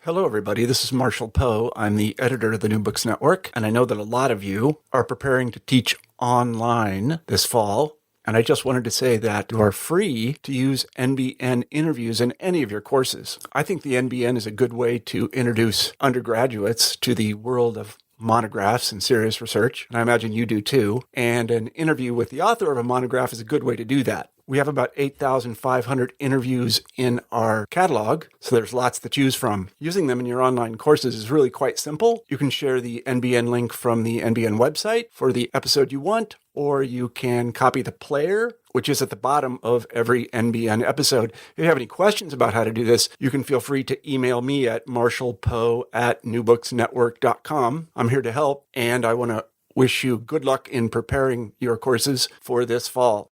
Hello, everybody. This is Marshall Poe. I'm the editor of the New Books Network, and I know that a lot of you are preparing to teach online this fall. And I just wanted to say that you are free to use NBN interviews in any of your courses. I think the NBN is a good way to introduce undergraduates to the world of monographs and serious research, and I imagine you do too. And an interview with the author of a monograph is a good way to do that. We have about 8,500 interviews in our catalog, so there's lots to choose from. Using them in your online courses is really quite simple. You can share the NBN link from the NBN website for the episode you want, or you can copy the player, which is at the bottom of every NBN episode. If you have any questions about how to do this, you can feel free to email me at marshallpoe@newbooksnetwork.com. I'm here to help, and I want to wish you good luck in preparing your courses for this fall.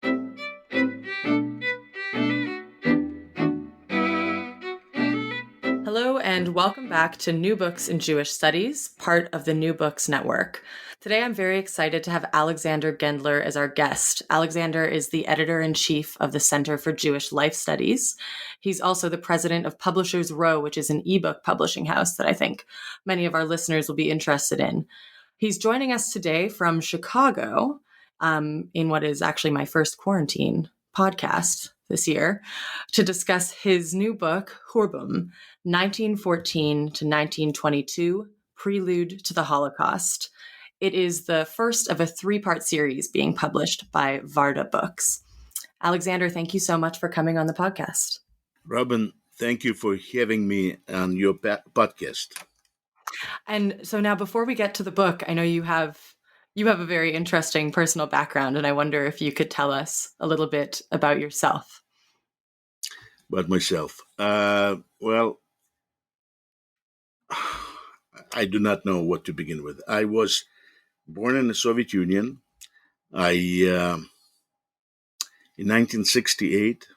Hello and welcome back to New Books in Jewish Studies, part of the New Books Network. Today I'm very excited to have Alexander Gendler as our guest. Alexander is the editor-in-chief of the Center for Jewish Life Studies. He's also the president of Publishers Row, which is an ebook publishing house that I think many of our listeners will be interested in. He's joining us today from Chicago, in what is actually my first quarantine podcast this year, to discuss his new book, Khurbm, 1914 to 1922, Prelude to the Holocaust. It is the first of a three-part series being published by Varda Books. Alexander, thank you so much for coming on the podcast. Robin, thank you for having me on your podcast. And so now, before we get to the book, I know you have a very interesting personal background, and I wonder if you could tell us a little bit about yourself. About myself. Well, I do not know what to begin with. I was born in the Soviet Union. In 1968,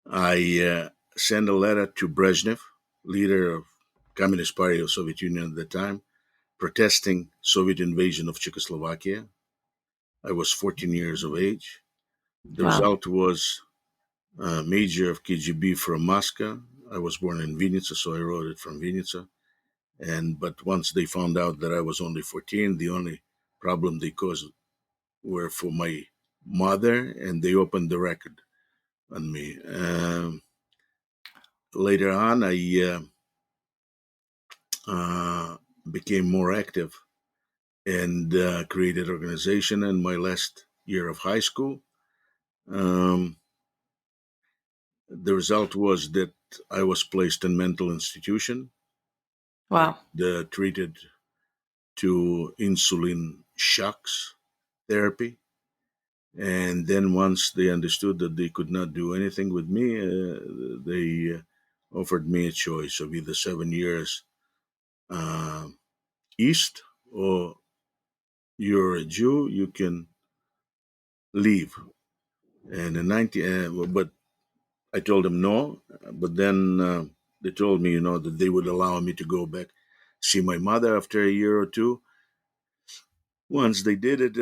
I sent a letter to Brezhnev, leader of Communist Party of Soviet Union at the time, protesting Soviet invasion of Czechoslovakia. I was 14 years of age. The result was Major of KGB from Moscow. I was born in Vinnytsia, so I wrote it from Vinnytsia. But once they found out that I was only 14, the only problem they caused were for my mother, and they opened the record on me. Later on, I became more active and created organization in my last year of high school. The result was that I was placed in mental institution. Wow. Treated to insulin shocks therapy. And then once they understood that they could not do anything with me, they offered me a choice of either 7 years east, or you're a Jew, you can leave. And in but I told them no. But then they told me, that they would allow me to go back, see my mother after a year or two. Once they did it,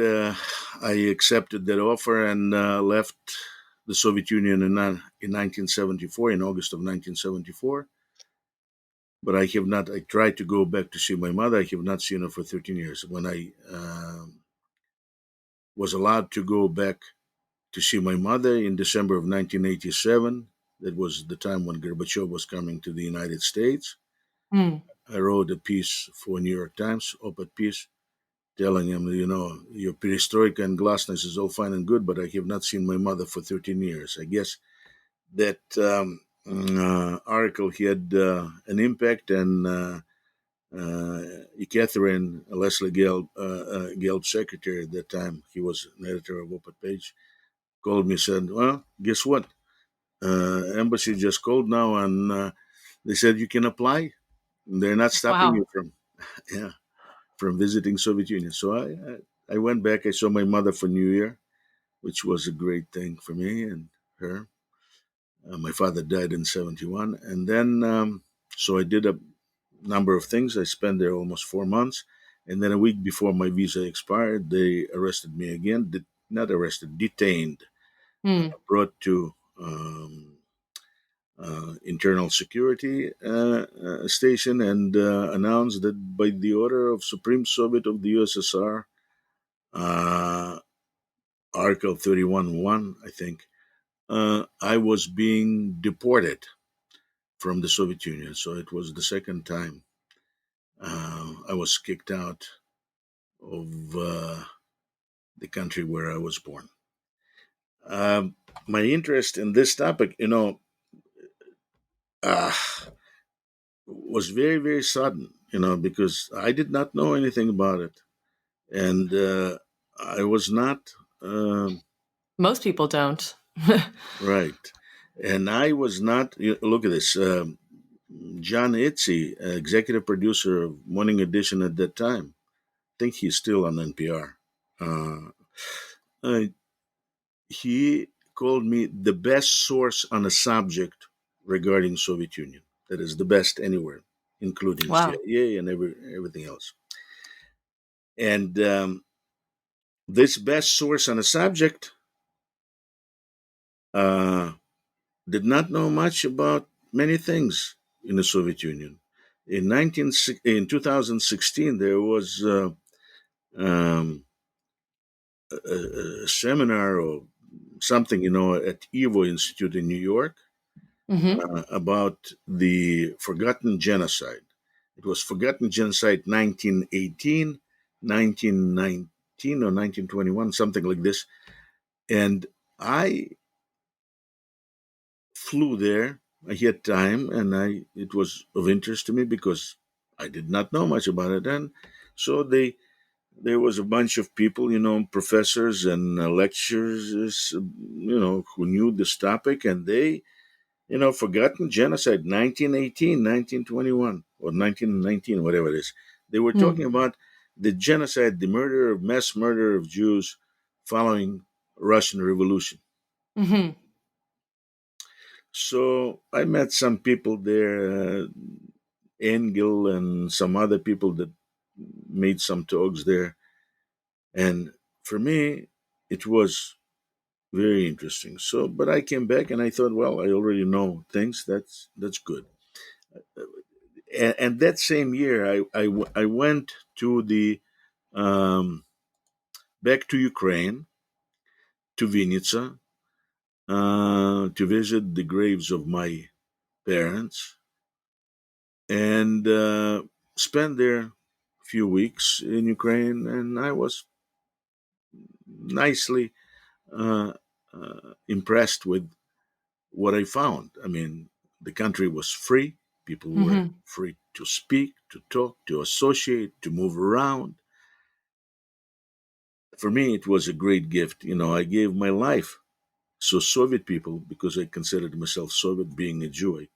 I accepted that offer and left the Soviet Union in 1974, in August of 1974. But I tried to go back to see my mother. I have not seen her for 13 years. When I was allowed to go back to see my mother in December of 1987, that was the time when Gorbachev was coming to the United States. I wrote a piece for New York Times, op-ed piece, telling him, your perestroika and glasnost is all fine and good, but I have not seen my mother for 13 years. I guess that article had an impact, and Catherine, Leslie Gelb's secretary at that time, he was an editor of op-ed page, called me and said, well, guess what? Embassy just called now, and they said you can apply. They're not stopping you from visiting Soviet Union. So I went back. I saw my mother for New Year, which was a great thing for me and her. My father died in 1971. And then, so I did a number of things. I spent there almost 4 months. And then a week before my visa expired, they arrested me again. Not arrested, detained. Brought to internal security station, and announced that by the order of Supreme Soviet of the USSR, Article 31.1, I think, I was being deported from the Soviet Union. So it was the second time I was kicked out of the country where I was born. My interest in this topic, uh, was very, very sudden, because I did not know anything about it. And I was not Most people don't. right. And I was not, look at this. John Itzy, executive producer of Morning Edition at that time, I think he's still on NPR. Uh, he called me the best source on a subject regarding Soviet Union. That is the best anywhere, including Wow. CIA and everything else. And this best source on a subject uh, did not know much about many things in the Soviet Union. In 2016, there was um, a seminar or something, at Evo Institute in New York Mm-hmm. about the forgotten genocide. It was Forgotten Genocide 1918, 1919, or 1921, something like this. And I flew there. I had time, and it was of interest to me because I did not know much about it. And so there was a bunch of people, professors and lecturers, who knew this topic, and they, Forgotten Genocide 1918, 1921, or 1919, whatever it is. They were talking about the genocide, the mass murder of Jews following Russian Revolution. Mm-hmm. So I met some people there, Engel and some other people that made some talks there. And for me, it was very interesting. So, but I came back and I thought, well, I already know things. That's good. And that same year, I went to the um, back to Ukraine, to Vinnytsia, to visit the graves of my parents, and spent there a few weeks in Ukraine. And I was nicely impressed with what I found. I mean, the country was free. People were Mm-hmm. free to speak, to talk, to associate, to move around. For me, it was a great gift. I gave my life. So Soviet people, because I considered myself Soviet, being a Jew, I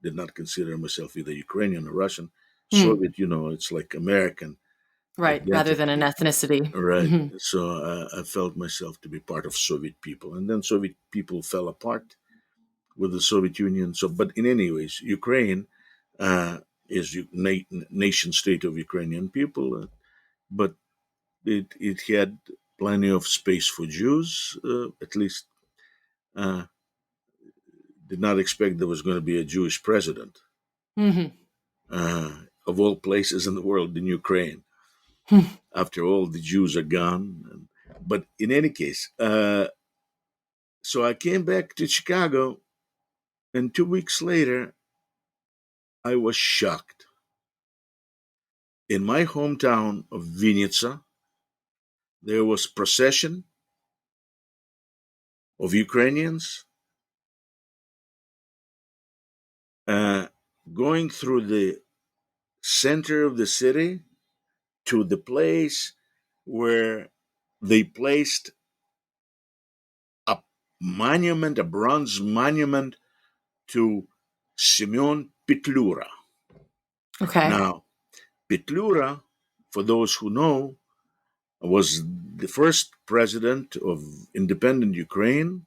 did not consider myself either Ukrainian or Russian. Mm. Soviet, it's like American Right. Rather than an identity. ethnicity. Right. Mm-hmm. So I felt myself to be part of Soviet people. And then Soviet people fell apart with the Soviet Union. So, but in any ways, Ukraine is nation state of Ukrainian people, but it had plenty of space for Jews. At least uh, did not expect there was going to be a Jewish president Mm-hmm. of all places in the world in Ukraine. After all, the Jews are gone. But in any case, so I came back to Chicago, and 2 weeks later, I was shocked. In my hometown of Vinnytsia, there was procession of Ukrainians uh, going through the center of the city to the place where they placed a monument, a bronze monument to Simeon Petlura. Okay. Now, Petlura, for those who know, was the first president of independent Ukraine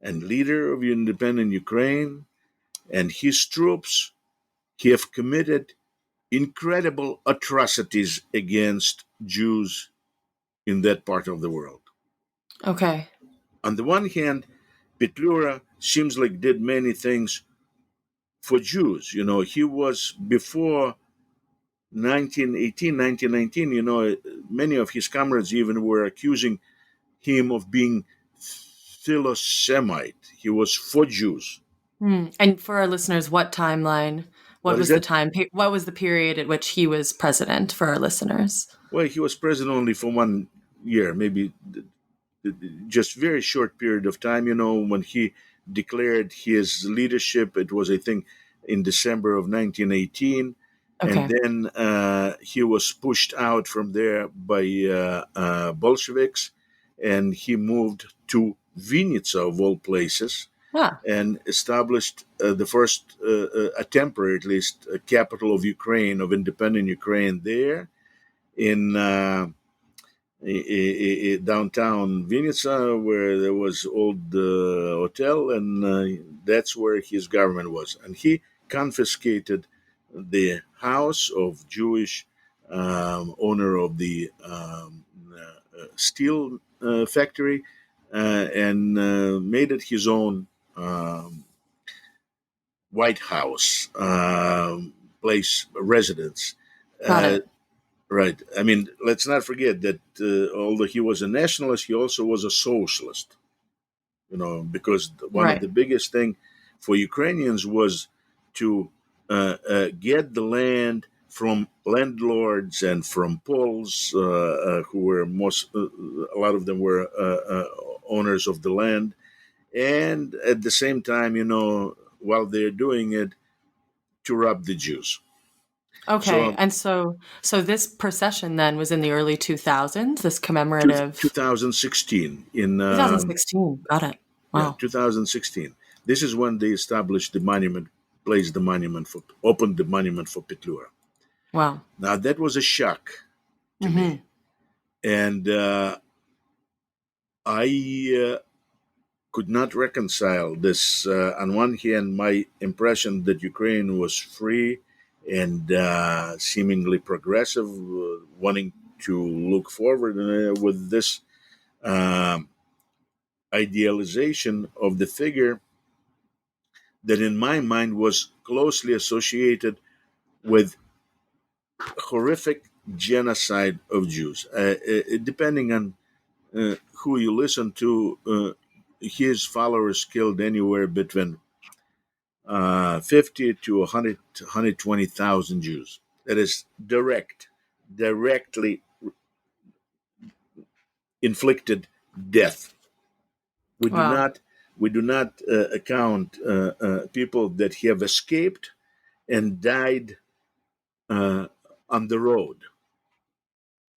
and leader of independent Ukraine, and his troops have committed incredible atrocities against Jews in that part of the world. Okay. On the one hand, Petlura seems like did many things for Jews. He was before 1918, 1919. Many of his comrades even were accusing him of being Philosemite. He was for Jews. And for our listeners, what timeline? What is that? What was the period at which he was president for our listeners? Well, he was president only for 1 year, maybe just very short period of time. When he declared his leadership, it was, I think, in December of 1918. Okay. And then he was pushed out from there by Bolsheviks, and he moved to Vinnytsia, of all places, and established the first, a temporary at least, capital of Ukraine, of independent Ukraine there in downtown Vinnytsia, where there was old hotel, and that's where his government was. And he confiscated the house of Jewish owner of the steel factory, and made it his own White House place, residence. Got it. Right. I mean, let's not forget that although he was a nationalist, he also was a socialist. Because one of the biggest thing for Ukrainians was to get the land from landlords and from Poles, who were a lot of them were owners of the land, and at the same time, while they're doing it, to rob the Jews. Okay, So, and so this procession then was in the early 2000s, this commemorative 2016 in 2016. Got it. yeah, Wow. 2016. This is when they established the monument, opened the monument for Petlura. Wow. Now that was a shock to me, and I could not reconcile this. On one hand, my impression that Ukraine was free and seemingly progressive, wanting to look forward with this idealization of the figure that in my mind was closely associated with horrific genocide of Jews. Depending on who you listen to, his followers killed anywhere between 50 to 100 to 120,000 Jews. That is directly inflicted death. We do Wow. not account people that have escaped and died on the road,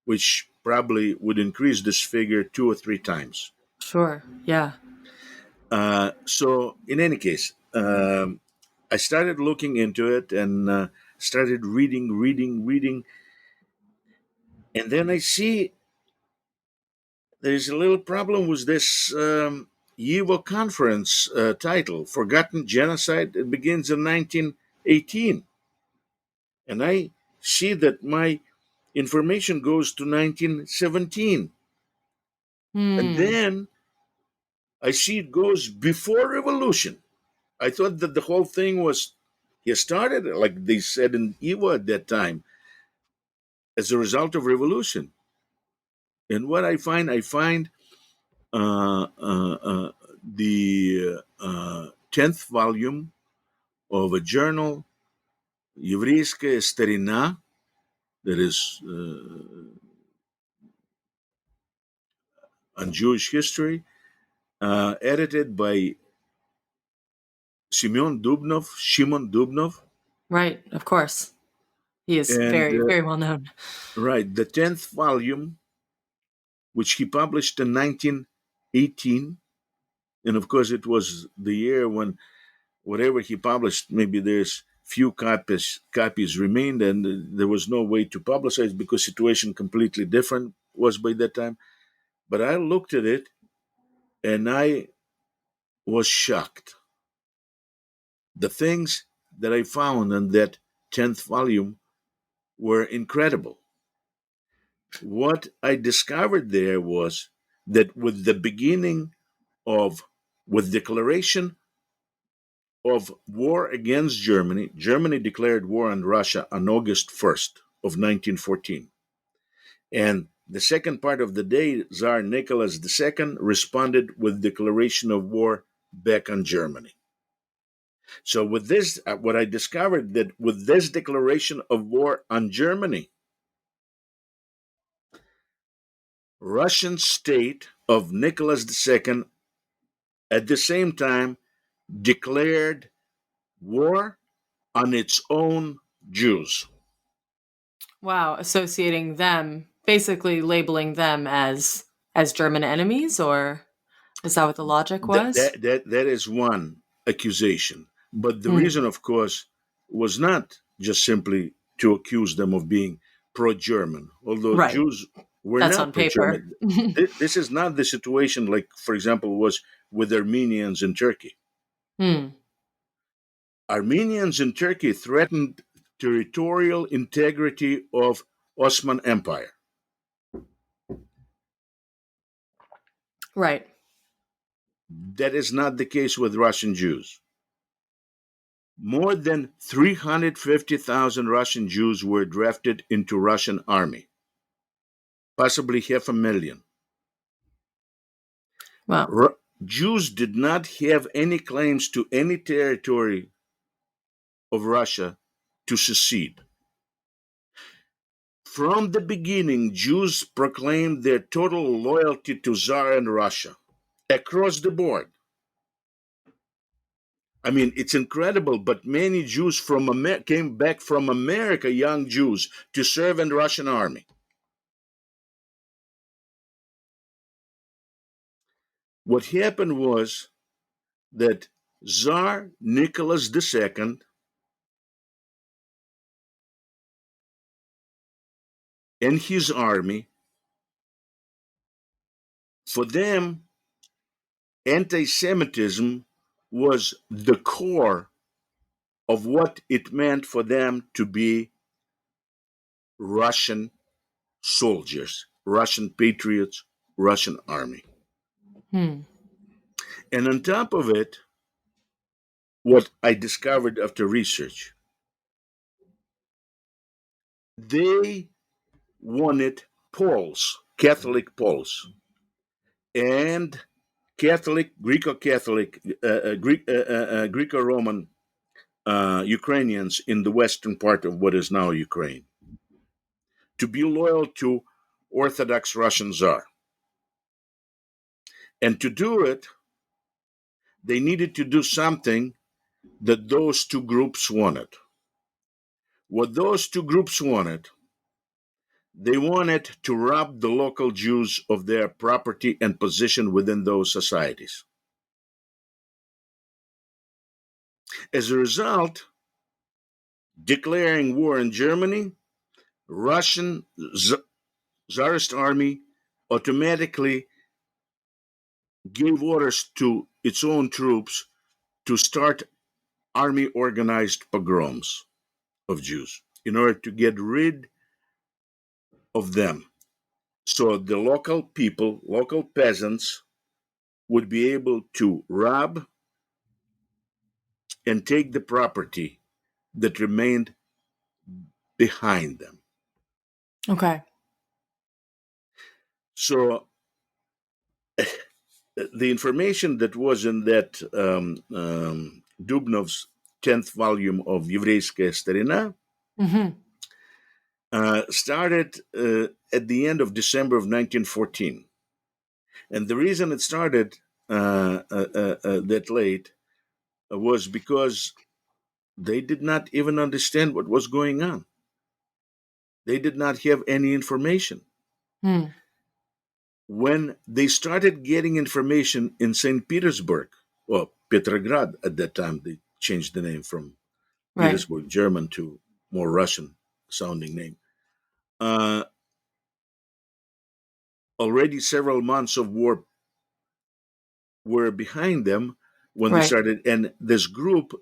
which probably would increase this figure 2 or 3 times. Sure. Yeah. So, in any case, I started looking into it and started reading, and then I see there's a little problem with this YIVO conference title, Forgotten Genocide. It begins in 1918. And I see that my information goes to 1917. And then I see it goes before revolution. I thought that the whole thing was, he started, like they said in YIVO at that time, as a result of revolution. And what I find the 10th volume of a journal, Еврейская старина, that is on Jewish history, edited by Shimon Dubnov. Right. Of course. He is And very, very well known. right, the 10th volume, which he published in 1918. And of course, it was the year when whatever he published, maybe there's few copies remained, and there was no way to publicize because situation completely different was by that time. But I looked at it and I was shocked. The things that I found in that 10th volume were incredible. What I discovered there was that with declaration of war against Germany, Germany declared war on Russia on August 1st of 1914. And the second part of the day, Tsar Nicholas II responded with declaration of war back on Germany. So with this, what I discovered that with this declaration of war on Germany, Russian state of Nicholas II at the same time declared war on its own Jews. Wow, associating them, basically labeling them as German enemies, or is that what the logic was? That is one accusation. But the Hmm. reason, of course, was not just simply to accuse them of being pro-German, although Right. Jews were That's on not paper. pro-German. This is not the situation like, for example, was with Armenians in Turkey. Hmm. Armenians in Turkey threatened territorial integrity of Ottoman Empire. Right. That is not the case with Russian Jews. More than 350,000 Russian Jews were drafted into Russian army, possibly 500,000. Well, Jews did not have any claims to any territory of Russia to secede. From the beginning, Jews proclaimed their total loyalty to Tsar and Russia across the board. I mean, it's incredible, but many Jews came back from America, young Jews, to serve in the Russian army. What happened was that Tsar Nicholas II and his army, for them, anti-Semitism was the core of what it meant for them to be Russian soldiers, Russian patriots, Russian army. hmm. And on top of it, what I discovered after research, they wanted Poles, Catholic Poles, and Catholic, Greco-Catholic, Greco-Roman Ukrainians in the western part of what is now Ukraine to be loyal to Orthodox Russian Tsar. And to do it, they needed to do something that those two groups wanted. What those two groups wanted, they wanted to rob the local Jews of their property and position within those societies. As a result, declaring war in Germany, Russian Tsarist army automatically gave orders to its own troops to start army organized pogroms of Jews in order to get rid of them. So the local people, local peasants, would be able to rob and take the property that remained behind them. Okay. So the information that was in that Dubnov's 10th volume of Еврейская старина Hmm. started at the end of December of 1914. And the reason it started that late was because they did not even understand what was going on. They did not have any information. Hmm. When they started getting information in St. Petersburg, or Petrograd at that time, they changed the name from Right. Petersburg, German, to more Russian sounding name. Already several months of war were behind them when they Right. started. And this group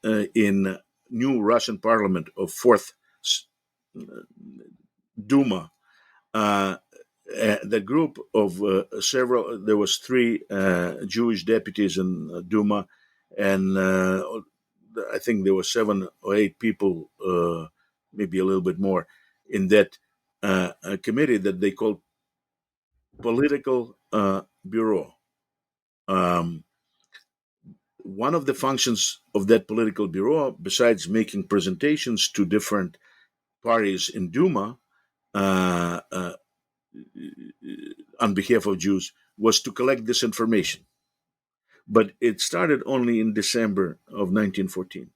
in new Russian parliament of Fourth Duma, the group of several, there was three Jewish deputies in Duma, and I think there were 7 or 8 people, maybe a little bit more, in that committee that they called Political Bureau. Um, One of the functions of that political bureau, besides making presentations to different parties in Duma on behalf of Jews, was to collect this information. But it started only in December of 1914.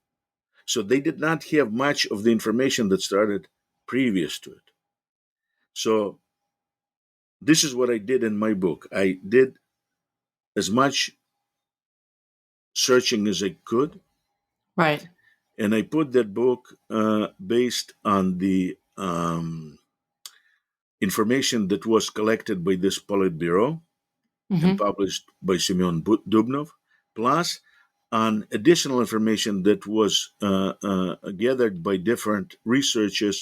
So they did not have much of the information that started previous to it. So this is what I did in my book. I did as much searching as I could, Right. and I put that book based on the information that was collected by this Politburo and Hmm. published by Semyon Dubnov, plus on additional information that was gathered by different researchers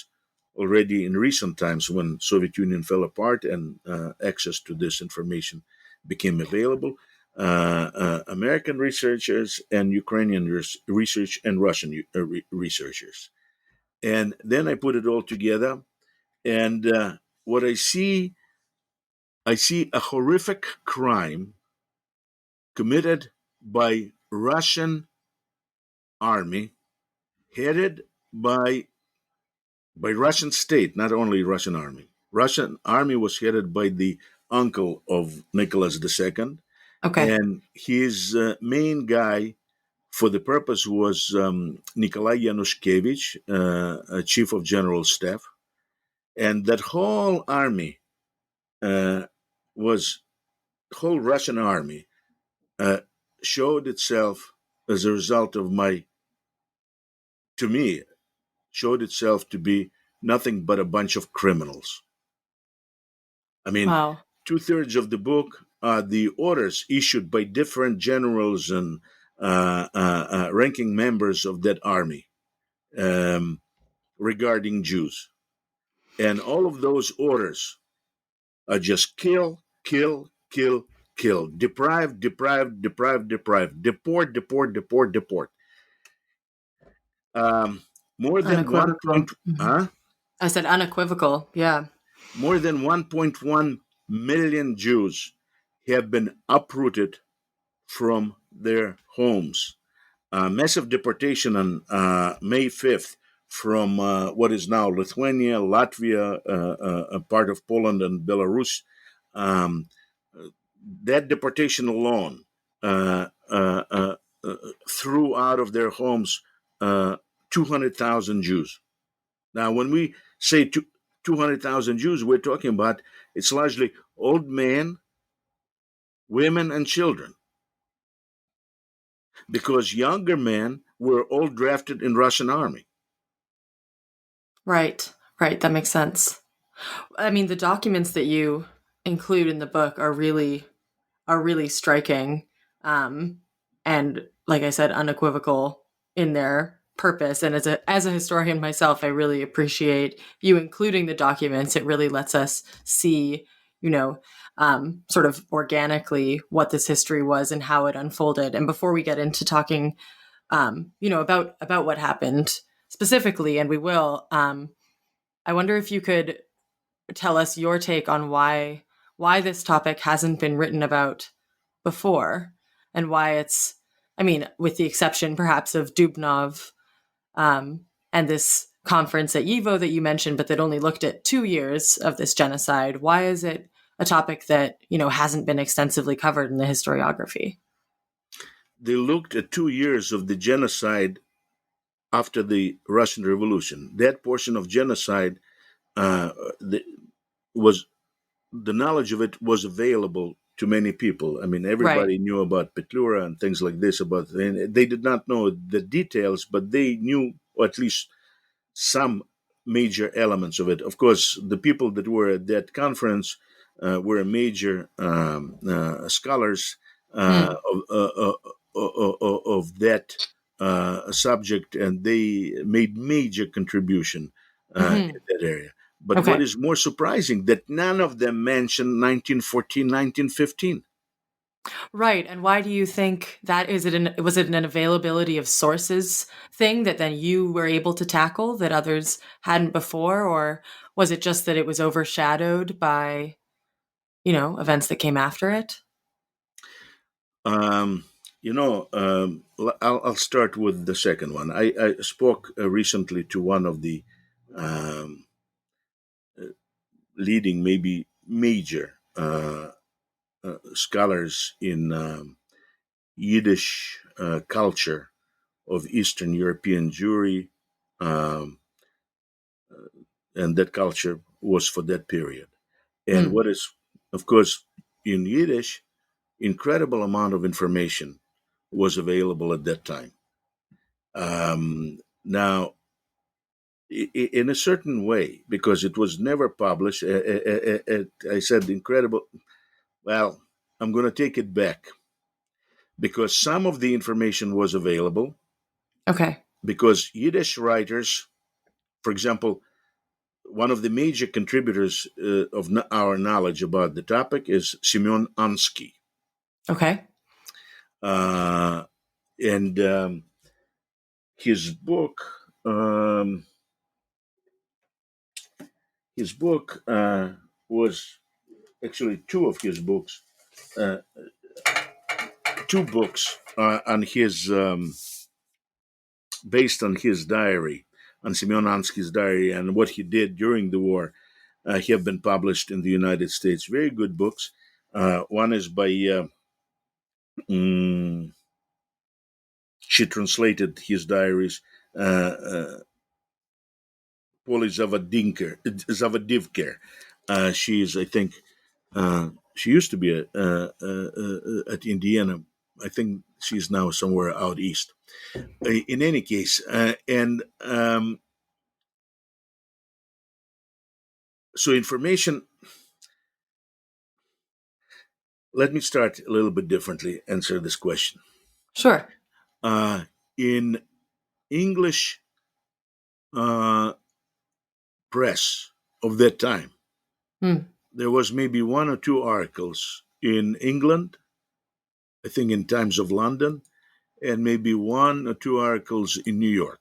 already in recent times when Soviet Union fell apart and access to this information became available. American researchers and Ukrainian research and Russian researchers. And then I put it all together, and what I see a horrific crime committed by Russian army, headed by Russian state, not only Russian army. Russian army was headed by the uncle of Nicholas II, Okay. and his main guy for the purpose was Nikolai Yanushkevich, chief of general staff, and that whole army was whole Russian army uh, showed itself as a result of to me, showed itself to be nothing but a bunch of criminals. I mean, Wow. 2/3 of the book are the orders issued by different generals and ranking members of that army um, regarding Jews. And all of those orders are just kill, kill, kill, kill, deprive, deprive, deprive, deprive, deport, deport, deport, deport. Um, more than one Unequivocal. point, Mhm. I said unequivocal. Yeah. more than 1.1 million Jews have been uprooted from their homes. Massive deportation on May 5th from what is now Lithuania, Latvia, a part of Poland, and Belarus. Um, that deportation alone uh, uh, uh, uh, threw out of their homes uh, 200,000 Jews. Now, when we say 200,000 Jews, we're talking about it's largely old men, women, and children, because younger men were all drafted in Russian army. Right. Right. That makes sense. I mean, the documents that you include in the book are really striking, um, and like I said, unequivocal in their purpose. And as a historian myself, I really appreciate you including the documents. It really lets us see, you know, sort of organically what this history was and how it unfolded. And before we get into talking, about what happened specifically, and we will, I wonder if you could tell us your take on why this topic hasn't been written about before, and why it's, I mean, with the exception perhaps of Dubnov, and this conference at YIVO that you mentioned, but that only looked at 2 years of this genocide. Why is it a topic that hasn't been extensively covered in the historiography? They looked at 2 years of the genocide after the Russian Revolution. That portion of genocide uh, the, was the knowledge of it was available to many people. I mean, Right. everybody knew about Petlura and things like this. And they did not know the details, but they knew, or at least some major elements of it. Of course, the people that were at that conference were major scholars Mm. of that subject, and they made major contribution Hmm. in that area. But what Okay. is more surprising that none of them mentioned 1914, 1915. Right. And why do you think that is? Was it an availability of sources thing that then you were able to tackle that others hadn't before? Or was it just that it was overshadowed by, events that came after it? Um, I'll start with the second one. I spoke recently to one of the um, leading, maybe major scholars in Yiddish culture of Eastern European Jewry, um, and that culture was for that period. And Hmm. what is, of course, in Yiddish, incredible amount of information was available at that time. Now, in a certain way, because it was never published, I said incredible. Well, I'm going to take it back because some of the information was available Okay. because Yiddish writers, for example, one of the major contributors of our knowledge about the topic is Simeon Ansky. Okay. Uh, and his book, um, his book was actually two of his books, uh, two books on his based on his diary, on Simeon Ansky's diary and what he did during the war. Have been published in the United States. Very good books. One is by mm, she translated his diaries. Polly Zavadivker. She is, I think, she used to be at Indiana. I think she's now somewhere out east. In any case, and so information. Let me start a little bit differently. Answer this question. Sure. In English uh, press of that time, Hmm. there was maybe one or two articles in England. I think in Times of London, and maybe one or two articles in New York.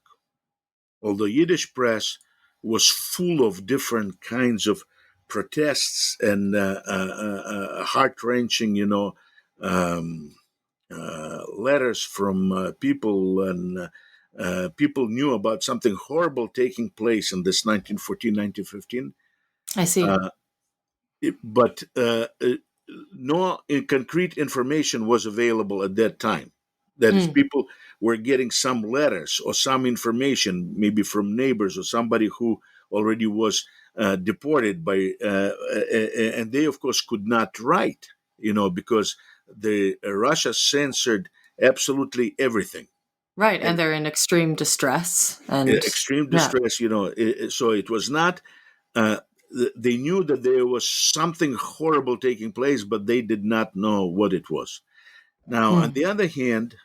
Although Yiddish press was full of different kinds of protests and heart wrenching, um, letters from people, and people knew about something horrible taking place in this 1914, 1915. I see. Uh, but no concrete information was available at that time. That is, Hmm. people were getting some letters or some information, maybe from neighbors or somebody who already was deported by, and they of course could not write, because the Russia censored absolutely everything. Right. And they're in extreme distress. And Extreme yeah. distress, so it was not. Uh, they knew that there was something horrible taking place, but they did not know what it was. Now, on Hmm. the other hand,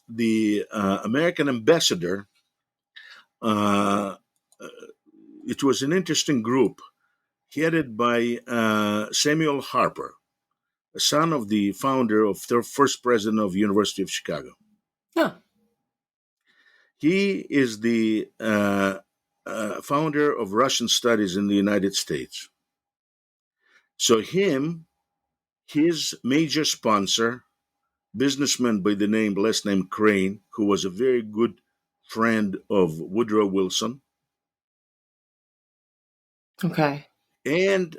the American ambassador, uh, it was an interesting group headed by Samuel Harper, a son of the founder of the first president of University of Chicago. Yeah. He is the founder of Russian studies in the United States. So his major sponsor, businessman by the last name Crane, who was a very good friend of Woodrow Wilson, Okay. and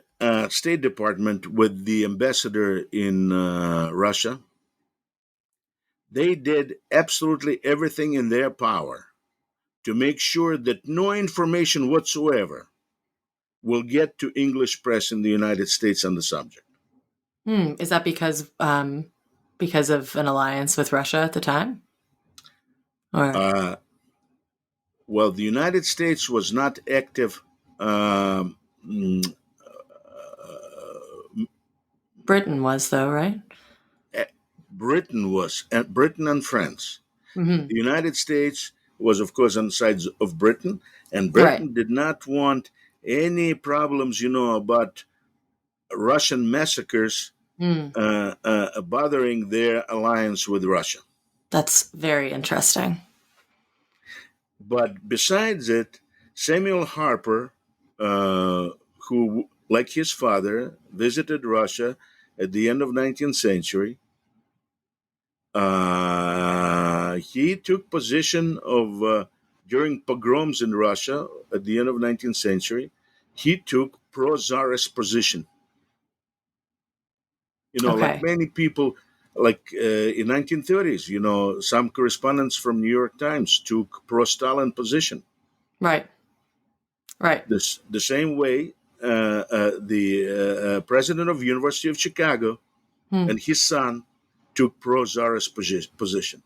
State Department with the ambassador in Russia, they did absolutely everything in their power to make sure that no information whatsoever will get to English press in the United States on the subject. Hmm. Is that because of an alliance with Russia at the time? Or Uh, well, the United States was not active. Um, mm, Britain was, though, right? Britain was, and Britain and France. Hmm. The United States was, of course, on the sides of Britain, and Right. Britain did not want any problems, about Russian massacres bothering their alliance with Russia. That's very interesting. But besides it, Samuel Harper, who, like his father, visited Russia at the end of 19th century, he took position of during pogroms in Russia at the end of 19th century. He took pro-Tsarist position. Like Okay. many people, like in 1930s, some correspondents from New York Times took pro-Stalin position. Right. Right. The same way, the president of University of Chicago and his son took pro-Tsarist position.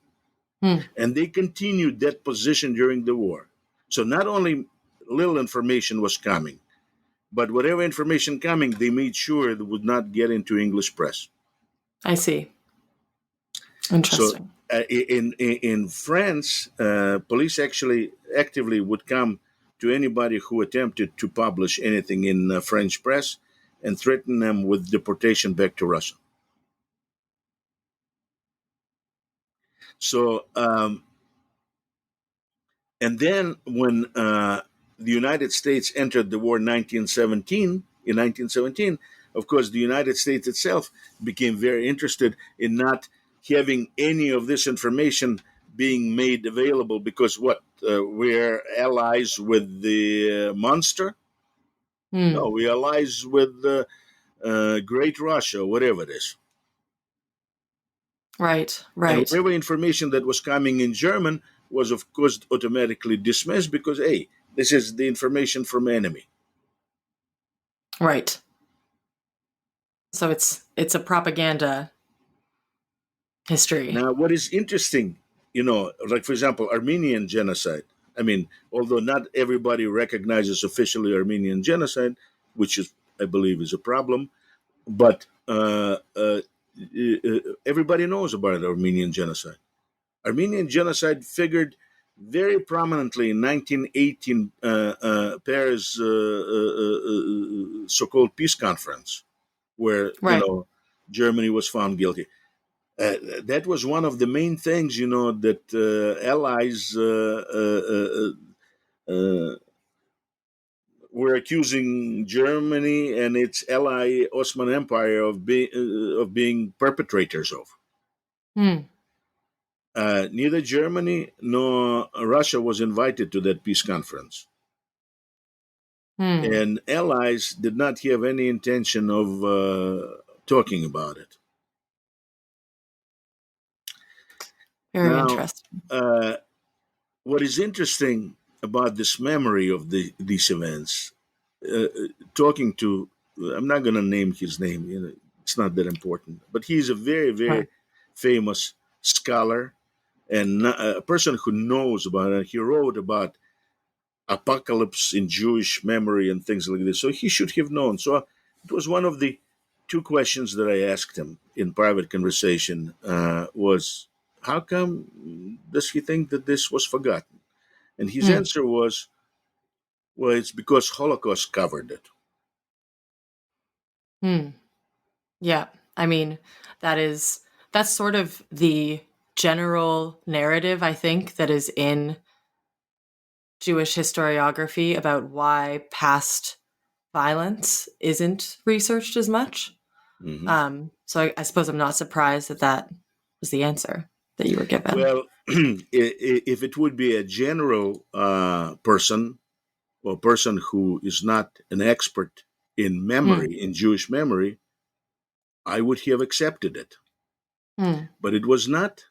And they continued that position during the war. So not only little information was coming, but whatever information coming, they made sure it would not get into English press. I see. So Interesting. in France, police actually actively would come to anybody who attempted to publish anything in French press and threaten them with deportation back to Russia. So, and then when the United States entered the war in 1917, of course, the United States itself became very interested in not having any of this information being made available because we're allies with the monster? No, we're allies with Great Russia, whatever it is. Right. And Right. whatever information that was coming in German was, of course, automatically dismissed because, hey, this is the information from enemy. Right. So it's a propaganda history. Now, what is interesting, like, for example, Armenian genocide. I mean, although not everybody recognizes officially Armenian genocide, which is, I believe, is a problem, but everybody knows about Armenian genocide. Armenian genocide figured very prominently in 1918 Paris so-called peace conference, where Right. Germany was found guilty. That was one of the main things, that allies were accusing Germany and its ally Ottoman Empire of being perpetrators of. Neither Germany nor Russia was invited to that peace conference. And allies did not have any intention of talking about it. Very Now, interesting. what is interesting about this memory of these events, talking to, I'm not going to name his name, it's not that important, but he's a very, very Right. famous scholar and a person who knows about it. He wrote about apocalypse in Jewish memory and things like this. So he should have known. So it was one of the two questions that I asked him in private conversation was, how come does he think that this was forgotten? And his answer was, well, it's because Holocaust covered it. Yeah. I mean, that's sort of the general narrative, I think, that is in Jewish historiography about why past violence isn't researched as much. So I suppose I'm not surprised that was the answer that you were given. Well, if it would be a general person or person who is not an expert in memory, in Jewish memory, I would have accepted it. But it was not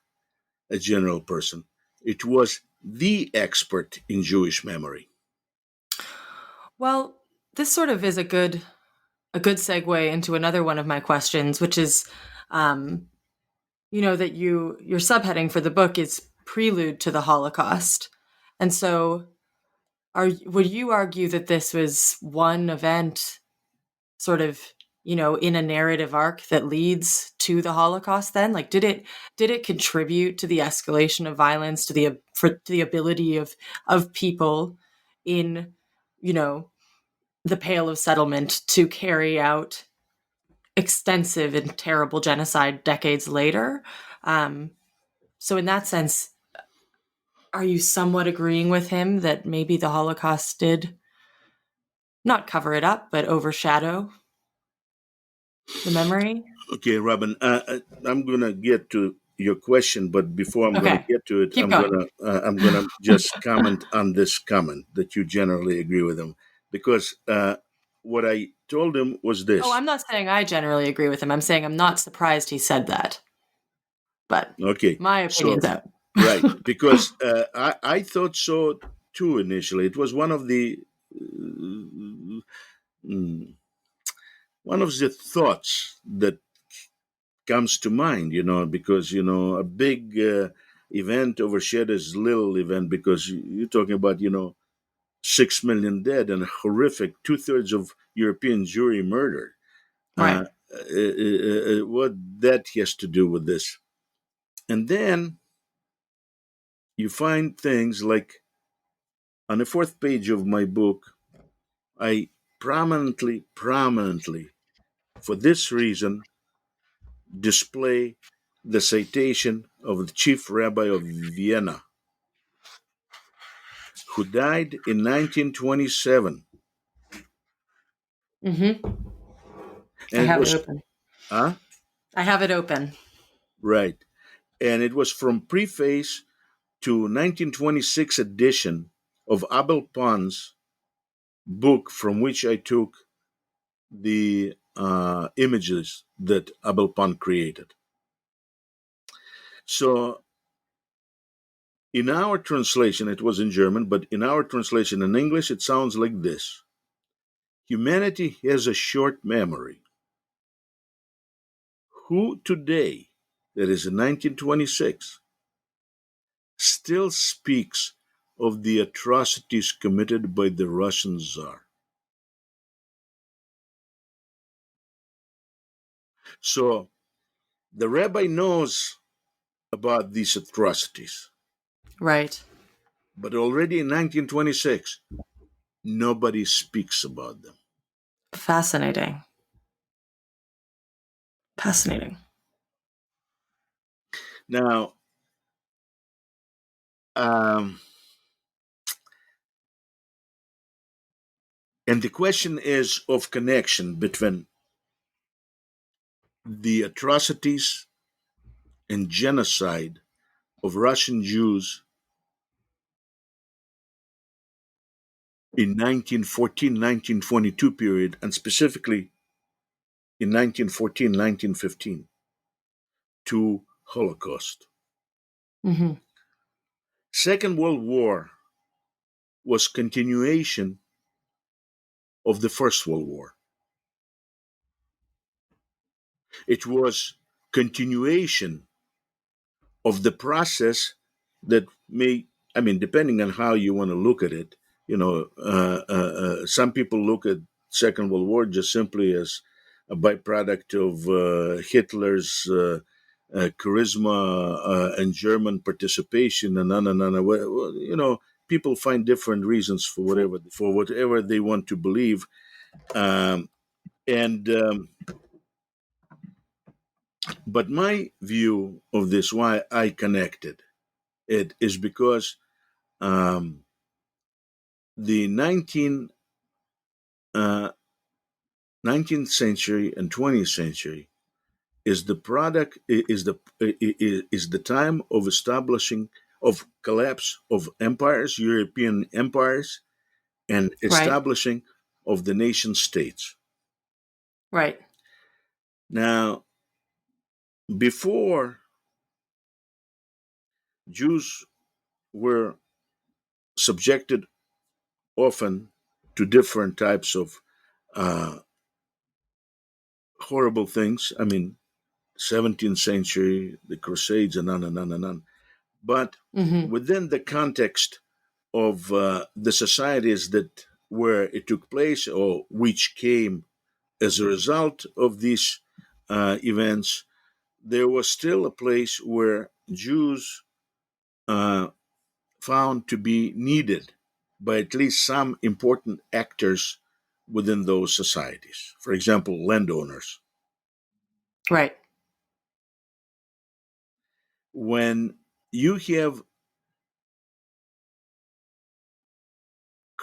a general person. It was the expert in Jewish memory. Well, this sort of is a good segue into another one of my questions, which is, that your subheading for the book is Prelude to the Holocaust. And so would you argue that this was one event sort of, in a narrative arc that leads to the Holocaust then? Like, did it contribute to the escalation of violence, to the ability of people in, the Pale of Settlement to carry out extensive and terrible genocide decades later. So in that sense, are you somewhat agreeing with him that maybe the Holocaust did not cover it up, but overshadow the memory? Okay, Robin, I'm gonna get to your question, but before I'm gonna Okay, get to it, keep going. I'm gonna just comment on this comment that you generally agree with him, because what I told him was Oh, this. I'm not saying I generally agree with him. I'm saying I'm not surprised he said that. But Okay, my so opinion's out. right, because I thought so too initially. It was mm, one of the thoughts that comes to mind, because a big event overshadows little event, because you're talking about 6 million dead and a horrific 2/3 of European Jewry murdered. Right. What that has to do with this? And then you find things like on the fourth page of my book, I prominently, for this reason, display the citation of the chief rabbi of Vienna, who died in 1927. Mm-hmm. I And it have it was, open. huh? I have it open. Right. And it was from preface to 1926 edition of Abel Pons' book, from which I took the images that Abel Pons created. So in our translation, it was in German, but in our translation in English, it sounds like this: Humanity has a short memory. Who today, that is in 1926, still speaks of the atrocities committed by the Russian Tsar? So the rabbi knows about these atrocities, Right. but already in 1926, nobody speaks about them. Fascinating. Fascinating. Now, um, and the question is of connection between the atrocities and genocide of Russian Jews in 1914-1922 period, and specifically in 1914-1915 to Holocaust. Mm-hmm. Second World War was continuation of the First World War. It was continuation of the process that may, depending on how you want to look at it, some people look at Second World War just simply as a byproduct of Hitler's charisma and German participation and on. Well, people find different reasons for whatever they want to believe. And But my view of this, why I connected it, is because um, the 19th century and 20th century is the product is the time of establishing of collapse of empires, European empires, and Right. establishing of the nation states. Right. Now, before, Jews were subjected often to different types of uh, horrible things. 17th century, the Crusades, and on and on and on. But Mm-hmm. within the context of the societies that where it took place, or which came as a result of these events, there was still a place where Jews uh, found to be needed by at least some important actors within those societies. For example, landowners. Right. When you have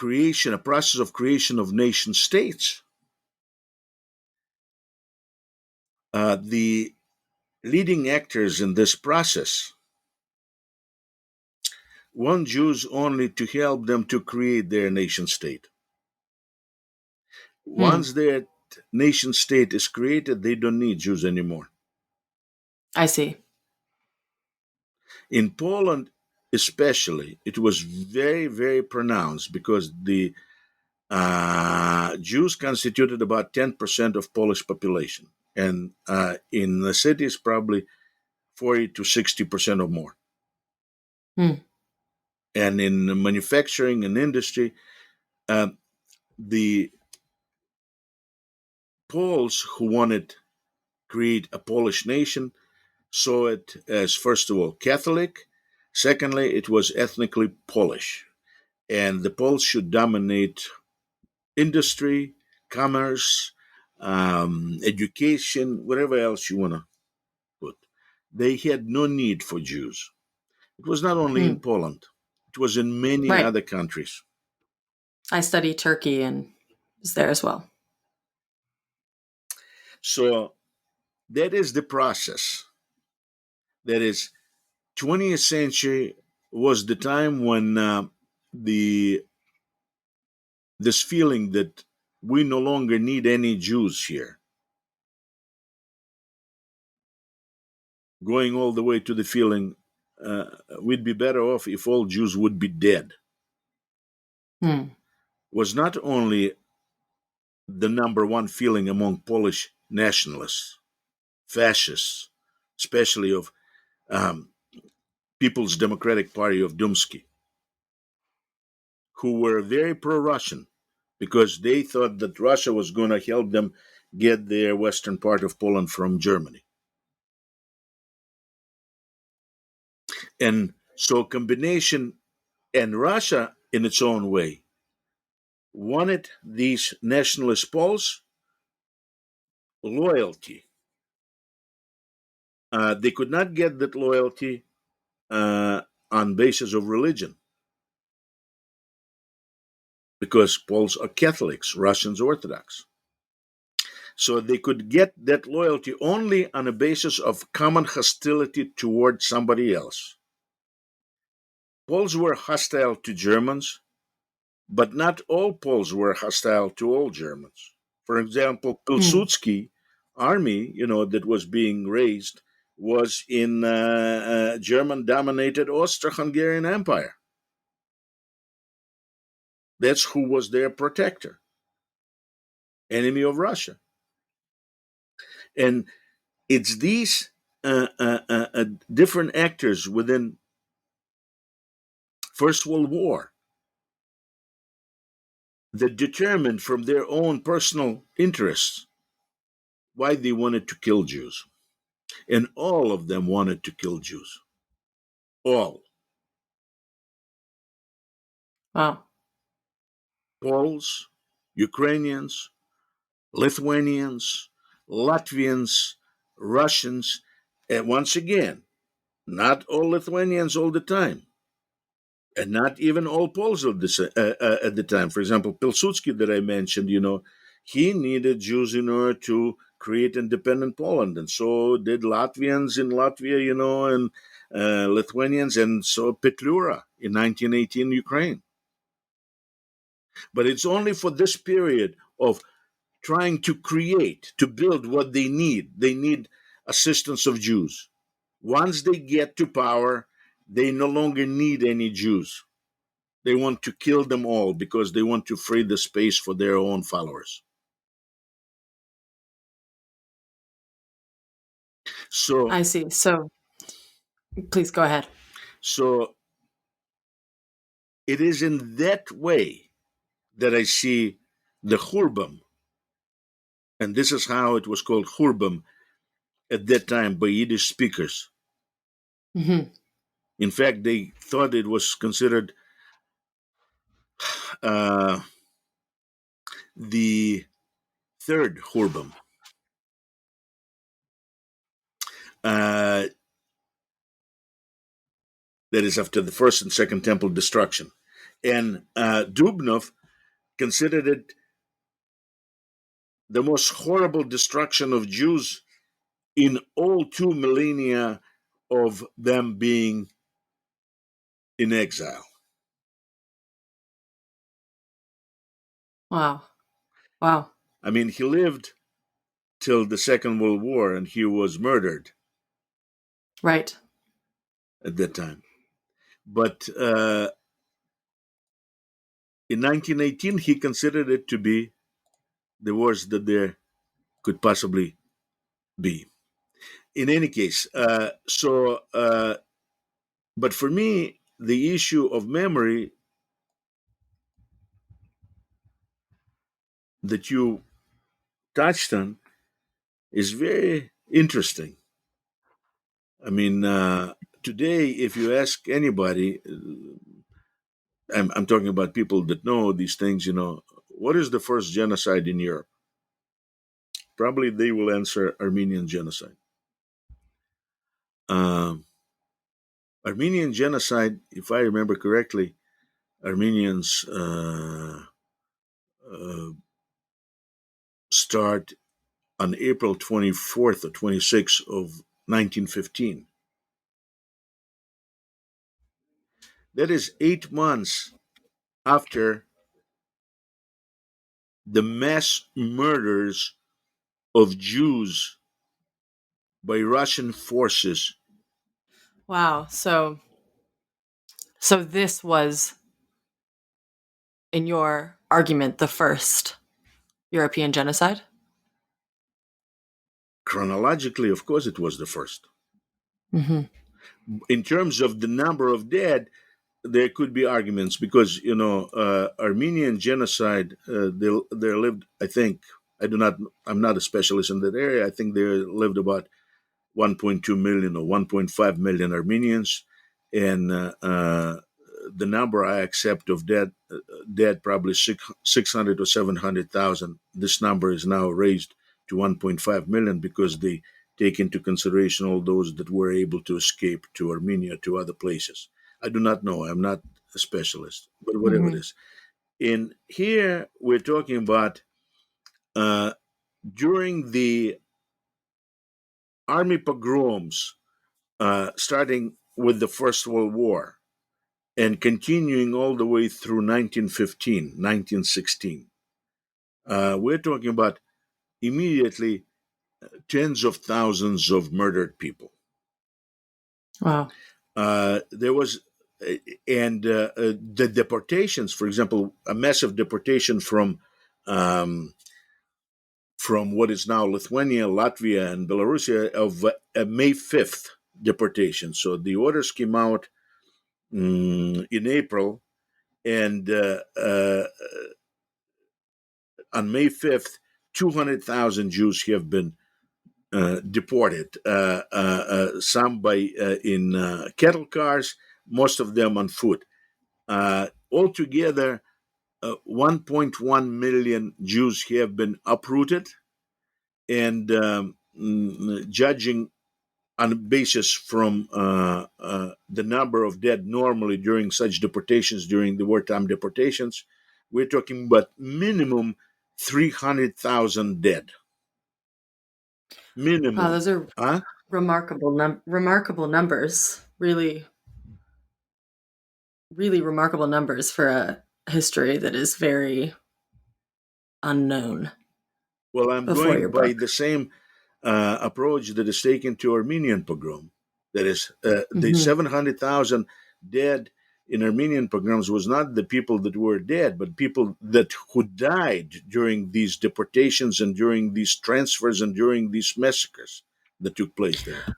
a process of creation of nation states, the leading actors in this process want Jews only to help them to create their nation state. Once their nation state is created, they don't need Jews anymore. I see. In Poland, especially, it was very, very pronounced because the Jews constituted about 10% of Polish population, and in the cities, probably 40 to 60% or more. And in manufacturing and industry, the Poles who wanted to create a Polish nation saw it as, first of all, Catholic. Secondly, it was ethnically Polish. And the Poles should dominate industry, commerce, education, whatever else you want to put. They had no need for Jews. It was not only in Poland, it was in many Right. other countries. I study Turkey and was there as well. So that is the process. That is, 20th century was the time when this feeling that we no longer need any Jews here, going all the way to the feeling we'd be better off if all Jews would be dead, was not only the number one feeling among Polish nationalists, fascists, especially of People's Democratic Party of Dumsky, who were very pro-Russian because they thought that Russia was going to help them get their western part of Poland from Germany. And so combination, and Russia in its own way wanted these nationalist Poles loyalty. They could not get that loyalty on basis of religion because Poles are Catholics, Russians Orthodox. So they could get that loyalty only on a basis of common hostility toward somebody else. Poles were hostile to Germans, but not all Poles were hostile to all Germans. For example, Pilsudski army, that was being raised was in German-dominated Austro-Hungarian Empire. That's who was their protector, enemy of Russia. And it's these different actors within First World War that determined from their own personal interests why they wanted to kill Jews. And all of them wanted to kill Jews. All. Wow. Poles, Ukrainians, Lithuanians, Latvians, Russians, and once again, not all Lithuanians all the time, and not even all Poles at the time. For example, Pilsudski that I mentioned, he needed Jews in order to create independent Poland, and so did Latvians in Latvia, and Lithuanians, and so Petlura in 1918 Ukraine. But it's only for this period of trying to create, to build what they need. They need assistance of Jews. Once they get to power, they no longer need any Jews. They want to kill them all because they want to free the space for their own followers. So I see. So please go ahead. So it is in that way that I see the Khurbm, and this is how it was called Khurbm at that time by Yiddish speakers. In fact, they thought it was considered the third Khurbm. That is after the first and second temple destruction. And Dubnov considered it the most horrible destruction of Jews in all 2 millennia of them being in exile. Wow. Wow. I mean, he lived till the Second World War, and he was murdered Right. at that time. But in 1918, he considered it to be the worst that there could possibly be. In any case, but for me, the issue of memory that you touched on is very interesting. I mean, today, if you ask anybody, I'm talking about people that know these things, what is the first genocide in Europe? Probably they will answer Armenian genocide. Um, Armenian genocide, if I remember correctly, Armenians start on April 24th or 26th of 1915. That is 8 months after the mass murders of Jews by Russian forces. Wow. So this was, in your argument, the first European genocide? Chronologically, of course, it was the first. Mm-hmm. In terms of the number of dead, there could be arguments because Armenian genocide. There lived, I think, I'm not a specialist in that area. I think there lived about 1.2 million or 1.5 million Armenians, and the number I accept of dead probably 600 or 700,000. This number is now raised to 1.5 million because they take into consideration all those that were able to escape to Armenia, to other places. I do not know. I'm not a specialist, but whatever it is. In here, we're talking about during the army pogroms, starting with the First World War and continuing all the way through 1915, 1916. We're talking about immediately tens of thousands of murdered people. Wow. There was, and the deportations, for example, a massive deportation from what is now Lithuania, Latvia, and Belarusia of May 5th deportation. So the orders came out in April, and on May 5th, 200,000 Jews have been deported, some in cattle cars, most of them on foot. Altogether, 1.1 million Jews have been uprooted, and judging on a basis from the number of dead normally during such deportations, during the wartime deportations, we're talking about minimum 300,000 dead. Minimum. Wow, those are remarkable numbers. Really, really remarkable numbers for a history that is very unknown. Well, I'm going by the same approach that is taken to Armenian pogrom. That is, the 700,000 dead in Armenian pogroms was not the people that were dead, but people who died during these deportations and during these transfers and during these massacres that took place there.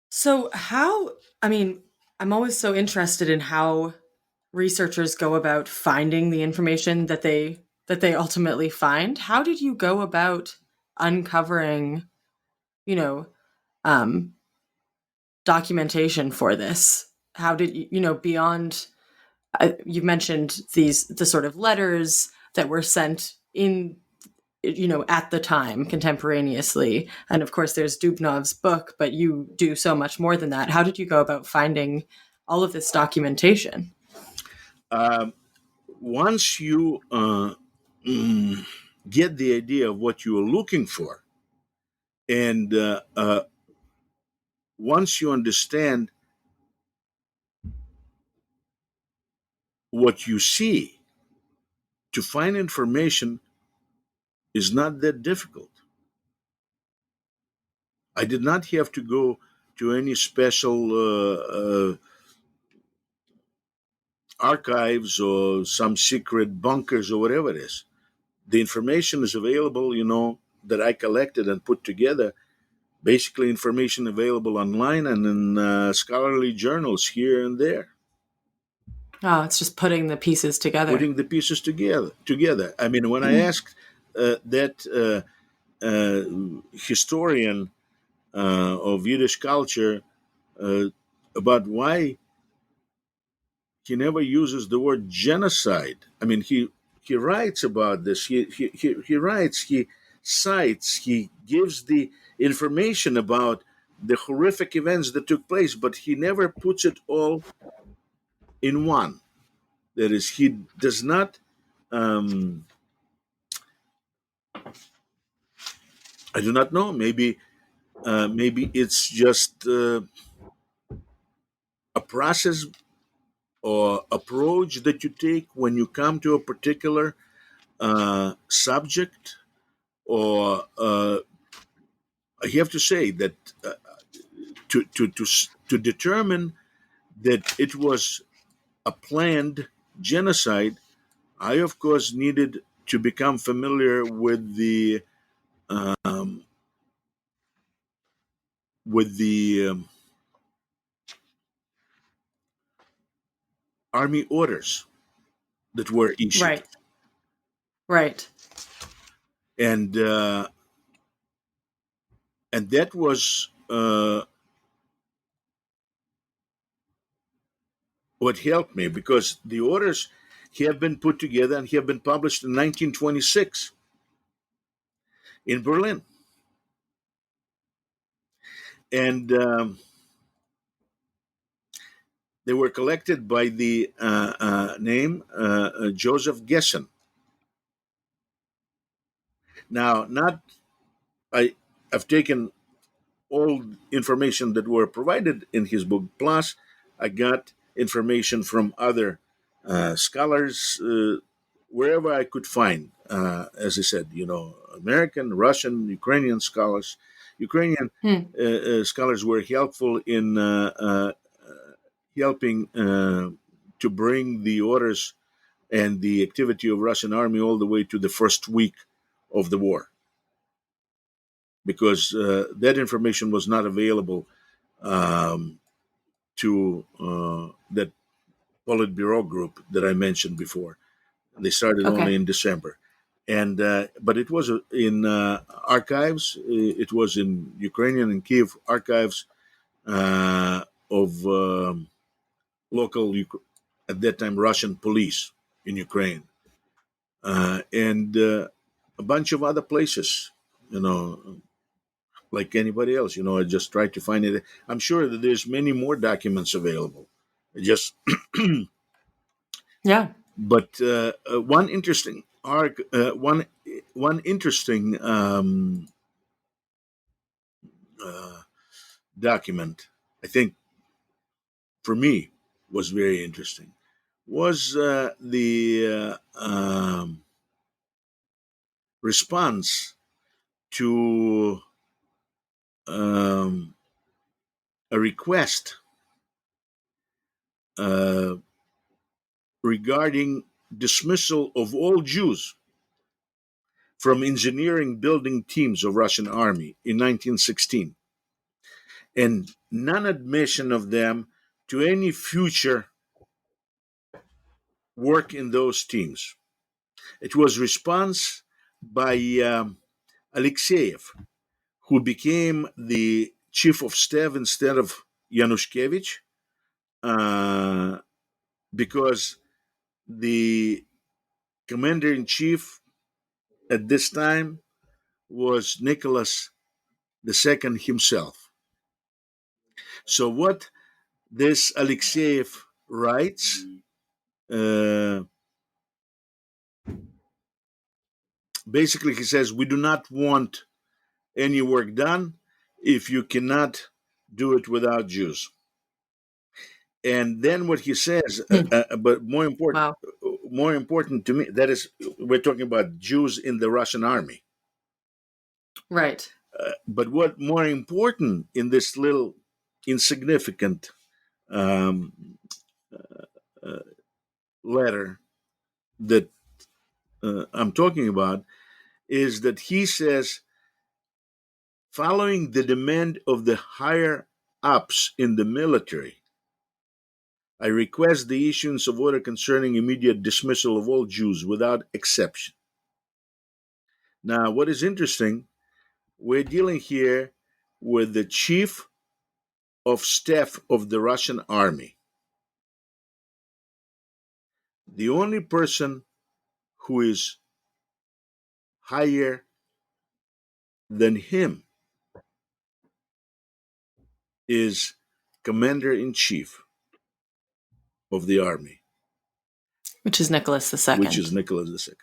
So I'm always so interested in how researchers go about finding the information that they ultimately find. How did you go about uncovering, documentation for this? How did you, beyond, you mentioned the sort of letters that were sent in, at the time, contemporaneously, and of course there's Dubnov's book, but you do so much more than that. How did you go about finding all of this documentation? Once you get the idea of what you are looking for, and once you understand what you see, to find information is not that difficult. I did not have to go to any special archives or some secret bunkers or whatever it is. The information is available, that I collected and put together. Basically, information available online and in scholarly journals here and there. Oh, it's just putting the pieces together. Putting the pieces together. I mean, when I asked that historian of Yiddish culture about why he never uses the word genocide. I mean, he writes about this. He writes, he cites, he gives the information about the horrific events that took place, but he never puts it all in one. That is, he does not. I do not know. Maybe it's just a process or approach that you take when you come to a particular subject, or I have to say that to determine that it was a planned genocide, I of course needed to become familiar with the with the army orders that were issued, Right. and that was what helped me, because the orders have been put together and have been published in 1926 in Berlin, and they were collected by the name Joseph Gessen. Now, not I've taken all information that were provided in his book, plus I got information from other scholars wherever I could find. As I said, American, Russian, Ukrainian scholars. Ukrainian scholars were helpful in helping to bring the orders and the activity of Russian army all the way to the first week of the war, because that information was not available to that Politburo group that I mentioned before. They started only in December, and but it was in archives. It was in Ukrainian and Kiev archives of local, at that time, Russian police in Ukraine, and a bunch of other places, like anybody else. I just tried to find it. I'm sure that there's many more documents available. Just Yeah. But one interesting one interesting document, I think, for me, was very interesting, was the response to a request regarding dismissal of all Jews from engineering building teams of Russian army in 1916, and non-admission of them to any future work in those teams. It was response by Alexeyev, who became the chief of staff instead of Yanushkevich, because the commander-in-chief at this time was Nicholas II himself. So what this Alexeyev writes, basically he says, we do not want any work done if you cannot do it without Jews. And then what he says, but more important to me, that is, we're talking about Jews in the Russian army. Right. But what more important in this little insignificant letter that I'm talking about is that he says, following the demand of the higher ups in the military, I request the issuance of order concerning immediate dismissal of all Jews without exception. Now, what is interesting, we're dealing here with the chief of staff of the Russian army. The only person who is higher than him is commander-in-chief of the army, which is Nicholas II. Which is Nicholas II.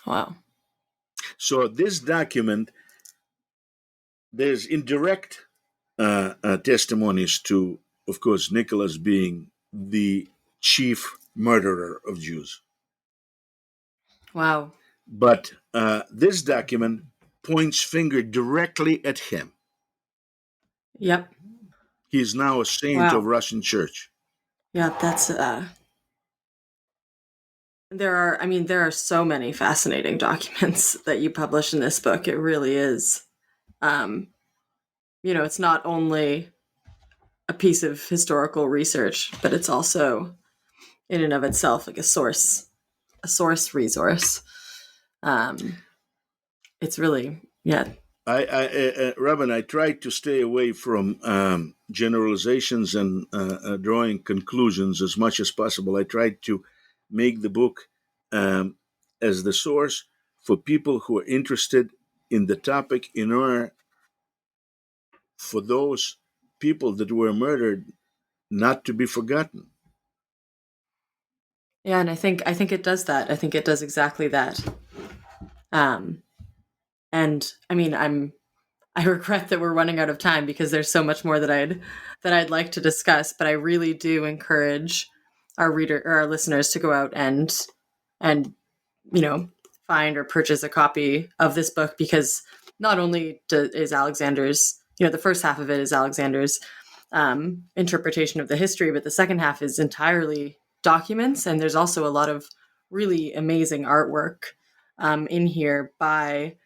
Wow. So this document, there's indirect testimonies to, of course, Nicholas being the chief murderer of Jews. Wow. But this document points finger directly at him. Yep. He is now a saint of Russian church. Yeah, that's there are so many fascinating documents that you publish in this book. It really is. It's not only a piece of historical research, but it's also in and of itself like a source resource. It's really, yeah. Robin, I try to stay away from generalizations and drawing conclusions as much as possible. I tried to make the book as the source for people who are interested in the topic, in order for those people that were murdered not to be forgotten. Yeah, and I think it does that. I think it does exactly that. And I mean, I regret that we're running out of time because there's so much more that I'd like to discuss, but I really do encourage our listeners to go out and find or purchase a copy of this book, because not only is Alexander's, the first half of it is Alexander's interpretation of the history, but the second half is entirely documents, and there's also a lot of really amazing artwork in here by,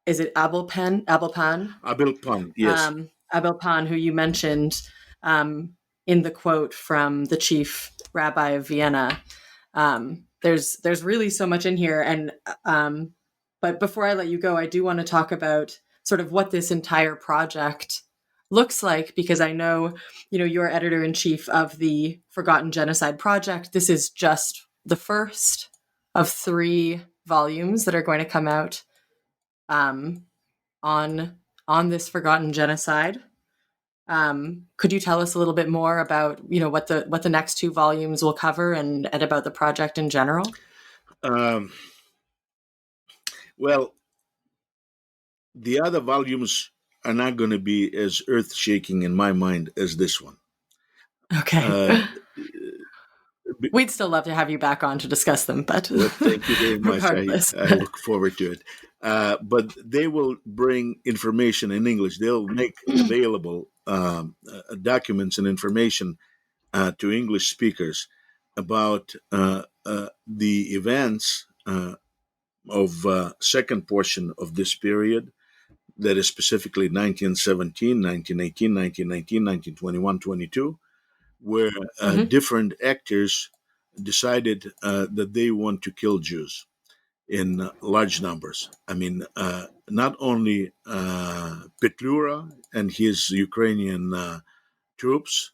is it Abelpan? Abelpan, yes. Abelpan, who you mentioned in the quote from the chief rabbi of Vienna. There's really so much in here, and but before I let you go, I do want to talk about sort of what this entire project looks like, because I know, you're editor-in-chief of the Forgotten Genocide Project. This is just the first of 3 volumes that are going to come out on this Forgotten Genocide. Could you tell us a little bit more about, what the next 2 volumes will cover, and about the project in general? Well, the other volumes are not going to be as earth-shaking in my mind as this one. Okay. We'd still love to have you back on to discuss them, but well, thank you very much. I look forward to it. But they will bring information in English. They'll make available documents and information to English speakers about the events of second portion of this period, that is specifically 1917, 1918, 1919, 1921, 22, where different actors decided that they want to kill Jews in large numbers. I mean, not only Petlura and his Ukrainian troops,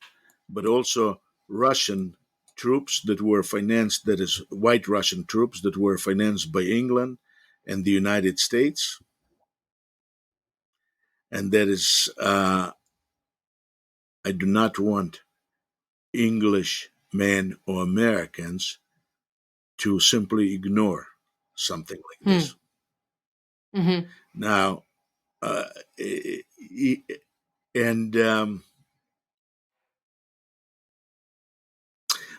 but also Russian troops that were financed, that is, white Russian troops that were financed by England and the United States. And that is I do not want English men or Americans to simply ignore something like this. Mm-hmm. Now, and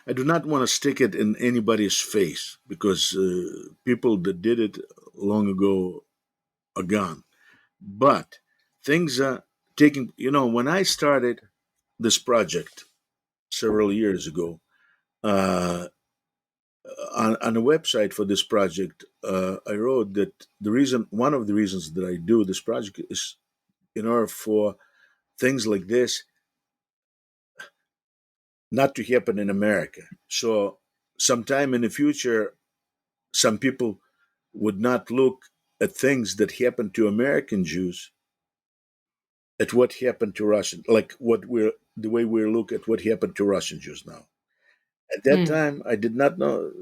I do not want to stick it in anybody's face because people that did it long ago are gone. But things are taking, when I started this project several years ago, uh, on a website for this project, I wrote that one of the reasons that I do this project is in order for things like this not to happen in America. So, sometime in the future, some people would not look at things that happened to American Jews at what happened to Russian, like the way we look at what happened to Russian Jews now. At that time, I did not know,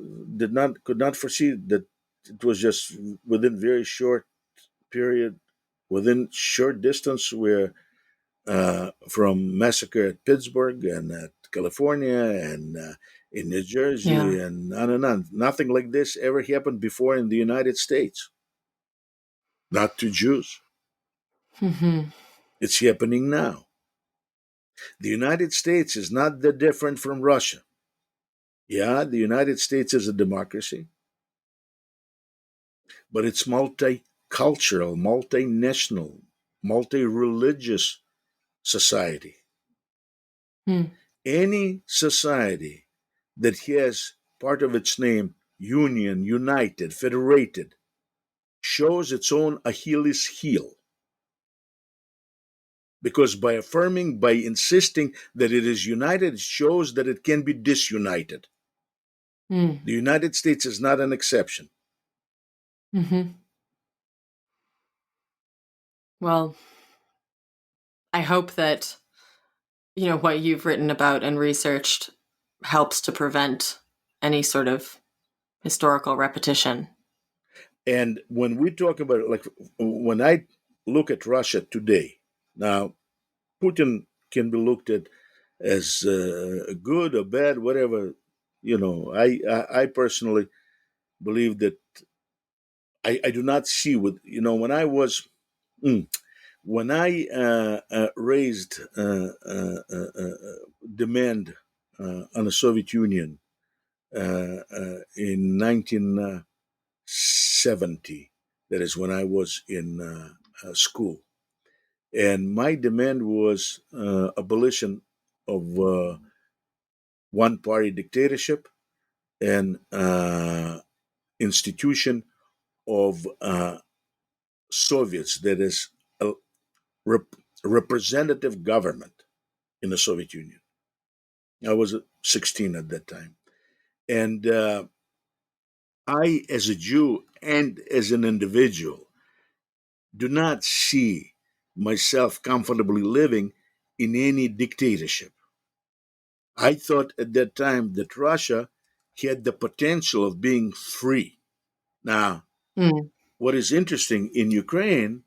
could not foresee that it was just within very short period, within short distance, where from massacre at Pittsburgh and at California and in New Jersey Yeah. and on and on. Nothing like this ever happened before in the United States. Not to Jews. Mm-hmm. It's happening now. The United States is not that different from Russia. Yeah, the United States is a democracy, but it's multicultural, multinational, multi-religious society. Mm. Any society that has part of its name union, united, federated, shows its own Achilles heel. Because by insisting that it is united, it shows that it can be disunited. Mm. The United States is not an exception. Mm-hmm. Well, I hope that what you've written about and researched helps to prevent any sort of historical repetition. And when we talk about it, like when I look at Russia today, now Putin can be looked at as good or bad, whatever. I personally believe that I do not see with when I was when I raised demand on the Soviet Union in 1970. That is when I was in school, and my demand was abolition of one-party dictatorship and institution of Soviets, that is a representative government in the Soviet Union. I was 16 at that time. And I, as a Jew and as an individual, do not see myself comfortably living in any dictatorship. I thought at that time that Russia had the potential of being free. Now, Mm. what is interesting in Ukraine,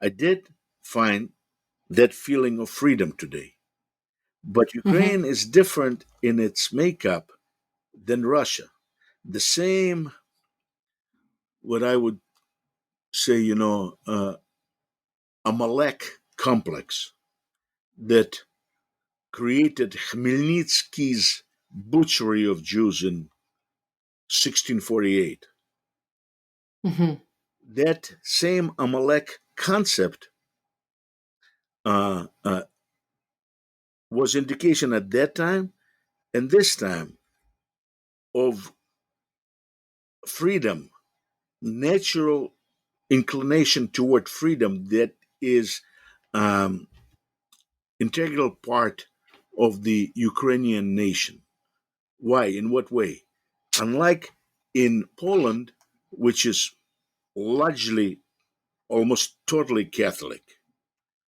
I did find that feeling of freedom today. But Mm-hmm. Ukraine is different in its makeup than Russia. The same, what I would say, Amalek complex that created Khmelnytsky's butchery of Jews in 1648. Mm-hmm. That same Amalek concept uh, uh, was indication at that time and this time of freedom, natural inclination toward freedom that is um, integral part of the Ukrainian nation. Why? In what way? Unlike in Poland, which is largely, almost totally Catholic,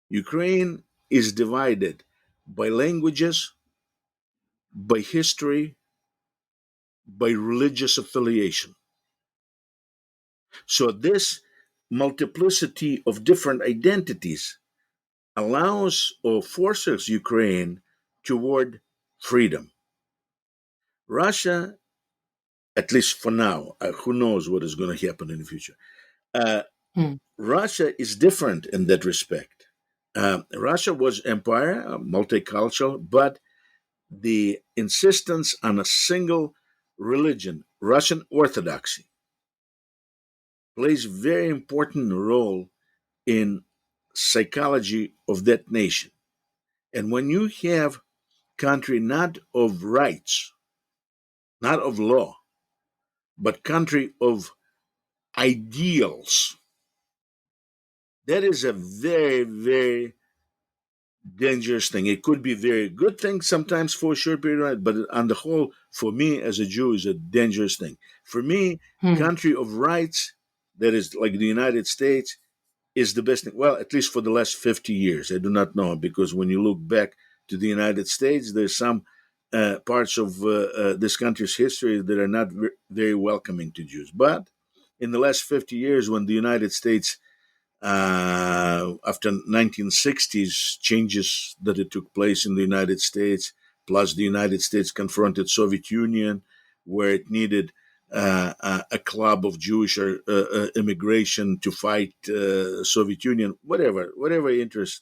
Ukraine is divided by languages, by history, by religious affiliation. So, this multiplicity of different identities allows or forces Ukraine toward freedom. Russia, at least for now, who knows what is going to happen in the future. Hmm. Russia is different in that respect. Russia was empire, multicultural, but the insistence on a single religion, Russian Orthodoxy, plays a very important role in psychology of that nation. And when you have country not of rights, not of law, but country of ideals, that is a very, very dangerous thing. It could be a very good thing sometimes for a short period of time, but on the whole, for me as a Jew, is a dangerous thing. For me, Hmm. country of rights, that is like the United States, is the best thing. Well, at least for the last 50 years. I do not know, because when you look back to the United States, there's some parts of this country's history that are not very welcoming to Jews. But in the last 50 years, when the United States after 1960s changes that it took place in the United States, plus the United States confronted Soviet Union, where it needed a club of Jewish immigration to fight Soviet Union, whatever interest.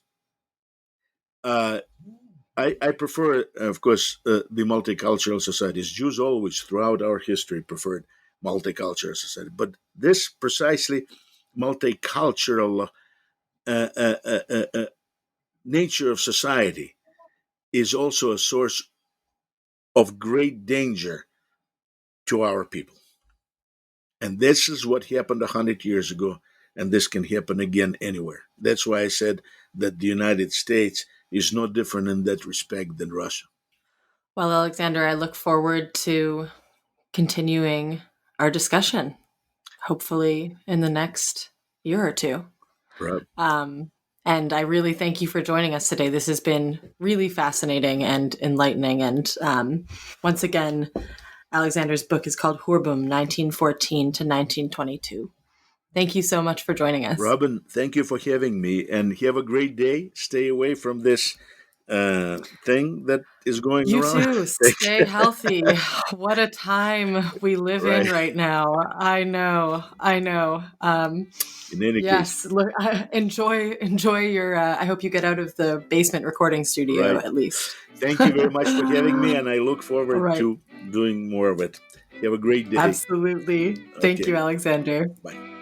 I prefer, of course, the multicultural societies. Jews always, throughout our history, preferred multicultural society. But this precisely multicultural uh, uh, uh, uh, uh, nature of society is also a source of great danger to our people. And this is what happened 100 years ago, and this can happen again anywhere. That's why I said that the United States is no different in that respect than Russia. Well, Alexander, I look forward to continuing our discussion, hopefully in the next year or two. Right. And I really thank you for joining us today. This has been really fascinating and enlightening. And once again, Alexander's book is called Khurbm, 1914 to 1922. Thank you so much for joining us. Robin, thank you for having me, and have a great day. Stay away from this thing that is going You around. too. Stay healthy. What a time we live in Right. right now. I know. In any case, Yes. Look, enjoy your. I hope you get out of the basement recording studio right. at least. Thank you very much for having me, and I look All forward right. to doing more of it. Have a great day. Absolutely. Thank Okay. you, Alexander. Bye.